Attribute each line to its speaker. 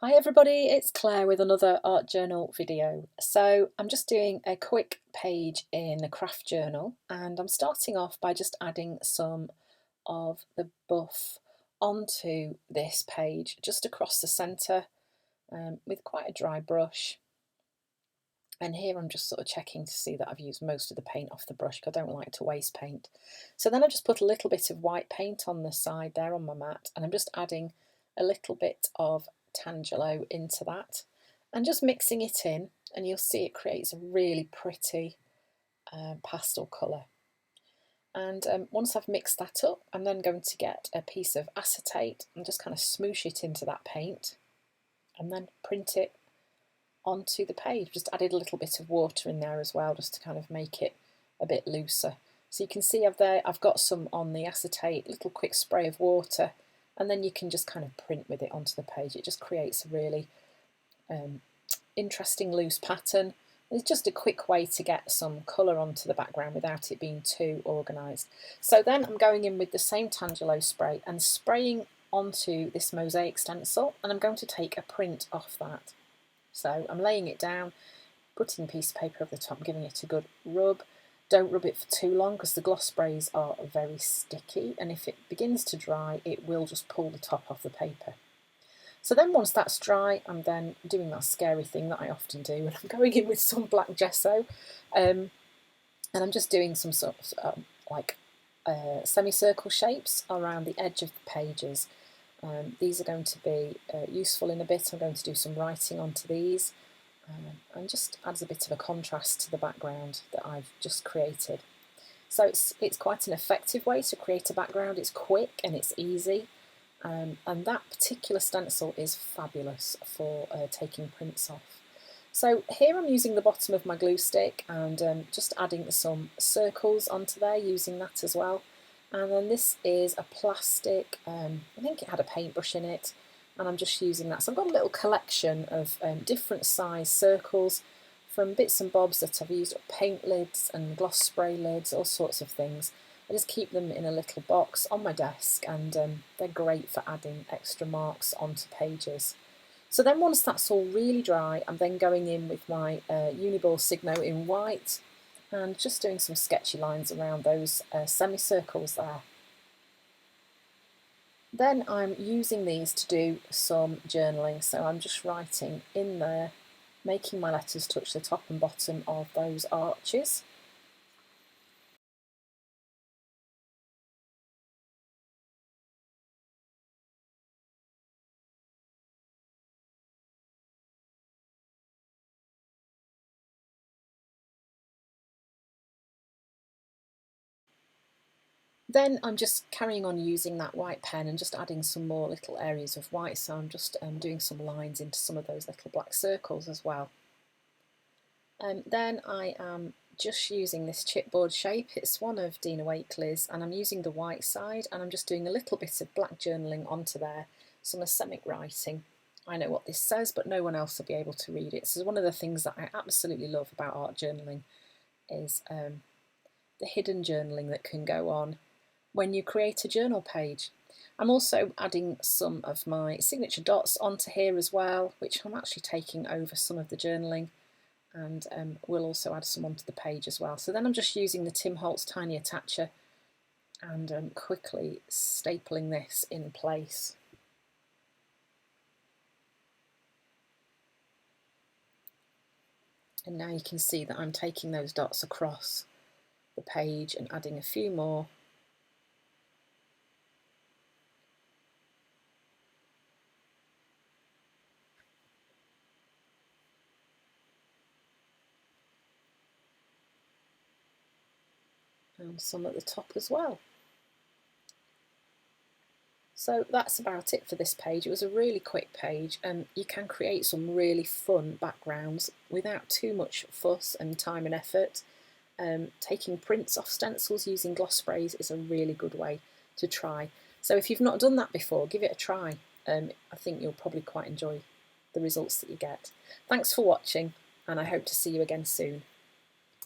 Speaker 1: Hi everybody, it's Claire with another art journal video. So I'm just doing a quick page in the craft journal, and I'm starting off by just adding some of the buff onto this page just across the centre with quite a dry brush. And here I'm just sort of checking to see that I've used most of the paint off the brush because I don't like to waste paint. So then I just put a little bit of white paint on the side there on my mat, and I'm just adding a little bit of Tangelo into that and just mixing it in, and you'll see it creates a really pretty pastel colour. And once I've mixed that up, I'm then going to get a piece of acetate and just kind of smoosh it into that paint and then print it onto the page. Just added a little bit of water in there as well, just to kind of make it a bit looser. So you can see I've got some on the acetate, little quick spray of water, and then you can just kind of print with it onto the page. It just creates a really interesting loose pattern. It's just a quick way to get some colour onto the background without it being too organised. So then I'm going in with the same Tangelo spray and spraying onto this mosaic stencil, and I'm going to take a print off that. So I'm laying it down, putting a piece of paper over the top, giving it a good rub. Don't rub it for too long because the gloss sprays are very sticky, and if it begins to dry it will just pull the top off the paper. So then once that's dry, I'm then doing that scary thing that I often do, and I'm going in with some black gesso, and I'm just doing some sort of semicircle shapes around the edge of the pages. These are going to be useful in a bit. I'm going to do some writing onto these, and just adds a bit of a contrast to the background that I've just created. So it's quite an effective way to create a background. It's quick and it's easy, and that particular stencil is fabulous for taking prints off. So here I'm using the bottom of my glue stick and just adding some circles onto there, using that as well. And then this is a plastic, I think it had a paintbrush in it, and I'm just using that. So I've got a little collection of different size circles from bits and bobs that I've used, paint lids and gloss spray lids, all sorts of things. I just keep them in a little box on my desk, and they're great for adding extra marks onto pages. So then once that's all really dry, I'm then going in with my Uniball Signo in white, and just doing some sketchy lines around those semicircles there. Then I'm using these to do some journaling, so I'm just writing in there, making my letters touch the top and bottom of those arches. Then I'm just carrying on using that white pen and just adding some more little areas of white, so I'm just doing some lines into some of those little black circles as well. Then I am just using this chipboard shape. It's one of Dina Wakeley's, and I'm using the white side, and I'm just doing a little bit of black journaling onto there, some asemic writing. I know what this says, but no one else will be able to read it. So one of the things that I absolutely love about art journaling is the hidden journaling that can go on when you create a journal page. I'm also adding some of my signature dots onto here as well, which I'm actually taking over some of the journaling, and we'll also add some onto the page as well. So then I'm just using the Tim Holtz Tiny Attacher and quickly stapling this in place. And now you can see that I'm taking those dots across the page and adding a few more. And some at the top as well. So that's about it for this page. It was a really quick page, and you can create some really fun backgrounds without too much fuss and time and effort. Taking prints off stencils using gloss sprays is a really good way to try. So if you've not done that before, give it a try. I think you'll probably quite enjoy the results that you get. Thanks for watching, and I hope to see you again soon.